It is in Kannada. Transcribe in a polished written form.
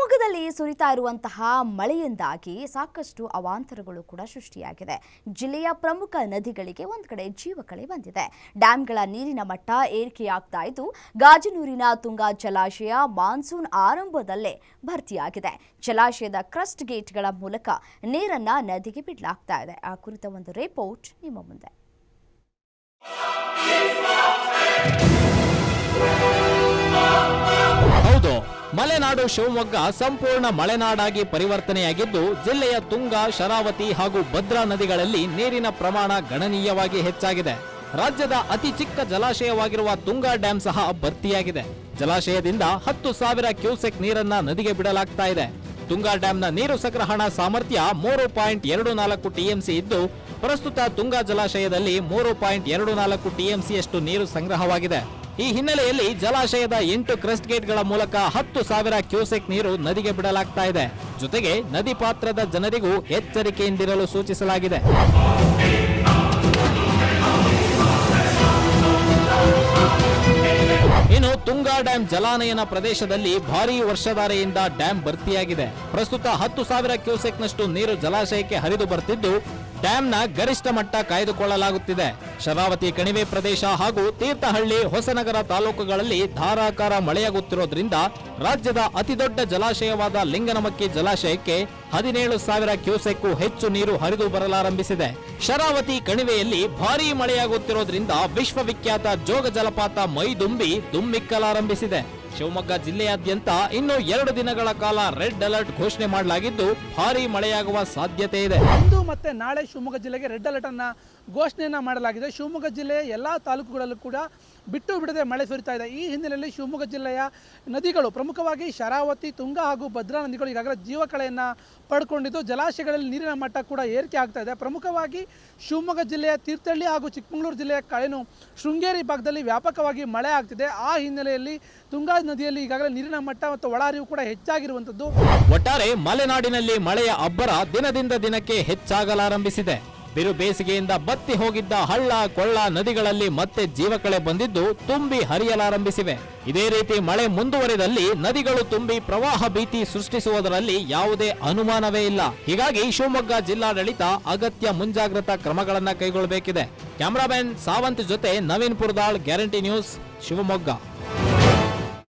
ಶಿವಮೊಗ್ಗದಲ್ಲಿ ಸುರಿತಾ ಇರುವಂತಹ ಮಳೆಯಿಂದಾಗಿ ಸಾಕಷ್ಟು ಅವಾಂತರಗಳು ಕೂಡ ಸೃಷ್ಟಿಯಾಗಿದೆ. ಜಿಲ್ಲೆಯ ಪ್ರಮುಖ ನದಿಗಳಿಗೆ ಒಂದು ಕಡೆ ಜೀವಕಳೆ ಬಂದಿದೆ. ಡ್ಯಾಂಗಳ ನೀರಿನ ಮಟ್ಟ ಏರಿಕೆಯಾಗ್ತಾ ಇದ್ದು, ಗಾಜನೂರಿನ ತುಂಗಾ ಜಲಾಶಯ ಮಾನ್ಸೂನ್ ಆರಂಭದಲ್ಲೇ ಭರ್ತಿಯಾಗಿದೆ. ಜಲಾಶಯದ ಕ್ರಸ್ಟ್ ಗೇಟ್ಗಳ ಮೂಲಕ ನೀರನ್ನ ನದಿಗೆ ಬಿಡಲಾಗ್ತಾ ಇದೆ. ಆ ಕುರಿತ ಒಂದು ರಿಪೋರ್ಟ್ ನಿಮ್ಮ ಮುಂದೆ. ಹೌದು, ಮಲೆನಾಡು ಶಿವಮೊಗ್ಗ ಸಂಪೂರ್ಣ ಮಲೆನಾಡಾಗಿ ಪರಿವರ್ತನೆಯಾಗಿದ್ದು, ಜಿಲ್ಲೆಯ ತುಂಗಾ, ಶರಾವತಿ ಹಾಗೂ ಭದ್ರಾ ನದಿಗಳಲ್ಲಿ ನೀರಿನ ಪ್ರಮಾಣ ಗಣನೀಯವಾಗಿ ಹೆಚ್ಚಾಗಿದೆ. ರಾಜ್ಯದ ಅತಿ ಚಿಕ್ಕ ಜಲಾಶಯವಾಗಿರುವ ತುಂಗಾ ಡ್ಯಾಂ ಸಹ ಭರ್ತಿಯಾಗಿದೆ. ಜಲಾಶಯದಿಂದ 10,000 ಕ್ಯೂಸೆಕ್ ನೀರನ್ನ ನದಿಗೆ ಬಿಡಲಾಗ್ತಾ ಇದೆ. ತುಂಗಾ ಡ್ಯಾಂನ ನೀರು ಸಂಗ್ರಹಣಾ ಸಾಮರ್ಥ್ಯ 3.24 ಟಿಎಂಸಿ ಇದ್ದು, ಪ್ರಸ್ತುತ ತುಂಗಾ ಜಲಾಶಯದಲ್ಲಿ 3.24 ಟಿಎಂಸಿಯಷ್ಟು ನೀರು ಸಂಗ್ರಹವಾಗಿದೆ. ಈ ಹಿನ್ನೆಲೆಯಲ್ಲಿ ಜಲಾಶಯದ 8 ಕ್ರಸ್ಟ್ ಗೇಟ್ಗಳ ಮೂಲಕ 10,000 ಕ್ಯೂಸೆಕ್ ನೀರು ನದಿಗೆ ಬಿಡಲಾಗ್ತಾ ಇದೆ. ಜೊತೆಗೆ ನದಿ ಪಾತ್ರದ ಜನರಿಗೂ ಎಚ್ಚರಿಕೆಯಿಂದಿರಲು ಸೂಚಿಸಲಾಗಿದೆ. ಇನ್ನು ತುಂಗಾ ಡ್ಯಾಂ ಜಲಾನಯನ ಪ್ರದೇಶದಲ್ಲಿ ಭಾರೀ ವರ್ಷಧಾರೆಯಿಂದ ಡ್ಯಾಂ ಭರ್ತಿಯಾಗಿದೆ. ಪ್ರಸ್ತುತ 10,000 ಕ್ಯೂಸೆಕ್ನಷ್ಟು ನೀರು ಜಲಾಶಯಕ್ಕೆ ಹರಿದು ಬರ್ತಿದ್ದು, ಡ್ಯಾಂನ ಗರಿಷ್ಠ ಮಟ್ಟ ಕಾಯ್ದುಕೊಳ್ಳಲಾಗುತ್ತಿದೆ. ಶರಾವತಿ ಕಣಿವೆ ಪ್ರದೇಶ ಹಾಗೂ ತೀರ್ಥಹಳ್ಳಿ, ಹೊಸನಗರ ತಾಲೂಕುಗಳಲ್ಲಿ ಧಾರಾಕಾರ ಮಳೆಯಾಗುತ್ತಿರೋದ್ರಿಂದ ರಾಜ್ಯದ ಅತಿದೊಡ್ಡ ಜಲಾಶಯವಾದ ಲಿಂಗನಮಕ್ಕಿ ಜಲಾಶಯಕ್ಕೆ 17,000 ಕ್ಯೂಸೆಕ್ಗೂ ಹೆಚ್ಚು ನೀರು ಹರಿದು ಬರಲಾರಂಭಿಸಿದೆ. ಶರಾವತಿ ಕಣಿವೆಯಲ್ಲಿ ಭಾರೀ ಮಳೆಯಾಗುತ್ತಿರೋದ್ರಿಂದ ವಿಶ್ವವಿಖ್ಯಾತ ಜೋಗ ಜಲಪಾತ ಮೈದುಂಬಿ ಧುಮ್ಮಿಕ್ಕಲಾರಂಭಿಸಿದೆ. ಶಿವಮೊಗ್ಗ ಜಿಲ್ಲೆಯಾದ್ಯಂತ ಇನ್ನು 2 ದಿನಗಳ ಕಾಲ ರೆಡ್ ಅಲರ್ಟ್ ಘೋಷಣೆ ಮಾಡಲಾಗಿದ್ದು, ಭಾರೀ ಮಳೆಯಾಗುವ ಸಾಧ್ಯತೆ ಇದೆ. ಇಂದು ಮತ್ತೆ ನಾಳೆ ಶಿವಮೊಗ್ಗ ಜಿಲ್ಲೆಗೆ ರೆಡ್ ಅಲರ್ಟ್ ಅನ್ನ ಘೋಷಣೆಯನ್ನ ಮಾಡಲಾಗಿದೆ. ಶಿವಮೊಗ್ಗ ಜಿಲ್ಲೆಯ ಎಲ್ಲಾ ತಾಲೂಕುಗಳಲ್ಲೂ ಕೂಡ ಬಿಟ್ಟು ಬಿಡದೆ ಮಳೆ ಸುರಿತಾ ಇದೆ. ಈ ಹಿನ್ನೆಲೆಯಲ್ಲಿ ಶಿವಮೊಗ್ಗ ಜಿಲ್ಲೆಯ ನದಿಗಳು, ಪ್ರಮುಖವಾಗಿ ಶರಾವತಿ, ತುಂಗಾ ಹಾಗೂ ಭದ್ರಾ ನದಿಗಳು ಈಗಾಗಲೇ ಜೀವಕಳೆಯನ್ನು ಪಡ್ಕೊಂಡಿದ್ದು, ಜಲಾಶಯಗಳಲ್ಲಿ ನೀರಿನ ಮಟ್ಟ ಕೂಡ ಏರಿಕೆ ಆಗ್ತಾ ಇದೆ. ಪ್ರಮುಖವಾಗಿ ಶಿವಮೊಗ್ಗ ಜಿಲ್ಲೆಯ ತೀರ್ಥಹಳ್ಳಿ ಹಾಗೂ ಚಿಕ್ಕಮಗಳೂರು ಜಿಲ್ಲೆಯ ಶೃಂಗೇರಿ ಭಾಗದಲ್ಲಿ ವ್ಯಾಪಕವಾಗಿ ಮಳೆ ಆಗ್ತಿದೆ. ಆ ಹಿನ್ನೆಲೆಯಲ್ಲಿ ತುಂಗಾ ನದಿಯಲ್ಲಿ ಈಗಾಗಲೇ ನೀರಿನ ಮಟ್ಟ ಮತ್ತು ಒಳಹರಿವು ಕೂಡ ಹೆಚ್ಚಾಗಿರುವಂಥದ್ದು. ಒಟ್ಟಾರೆ ಮಲೆನಾಡಿನಲ್ಲಿ ಮಳೆಯ ಅಬ್ಬರ ದಿನದಿಂದ ದಿನಕ್ಕೆ ಹೆಚ್ಚಾಗಲಾರಂಭಿಸಿದೆ. ಬಿರು ಬೇಸಿಗೆಯಿಂದ ಬತ್ತಿ ಹೋಗಿದ್ದ ಹಳ್ಳ ಕೊಳ್ಳ ನದಿಗಳಲ್ಲಿ ಮತ್ತೆ ಜೀವಕಳೆ ಬಂದಿದ್ದು, ತುಂಬಿ ಹರಿಯಲಾರಂಭಿಸಿವೆ. ಇದೇ ರೀತಿ ಮಳೆ ಮುಂದುವರೆದಲ್ಲಿ ನದಿಗಳು ತುಂಬಿ ಪ್ರವಾಹ ಭೀತಿ ಸೃಷ್ಟಿಸುವುದರಲ್ಲಿ ಯಾವುದೇ ಅನುಮಾನವೇ ಇಲ್ಲ. ಹೀಗಾಗಿ ಶಿವಮೊಗ್ಗ ಜಿಲ್ಲಾಡಳಿತ ಅಗತ್ಯ ಮುಂಜಾಗ್ರತಾ ಕ್ರಮಗಳನ್ನು ಕೈಗೊಳ್ಳಬೇಕಿದೆ. ಕ್ಯಾಮರಾಮನ್ ಸಾವಂತ್ ಜೊತೆ ನವೀನ್ ಪುರದಾಳ್, ಗ್ಯಾರಂಟಿ ನ್ಯೂಸ್, ಶಿವಮೊಗ್ಗ.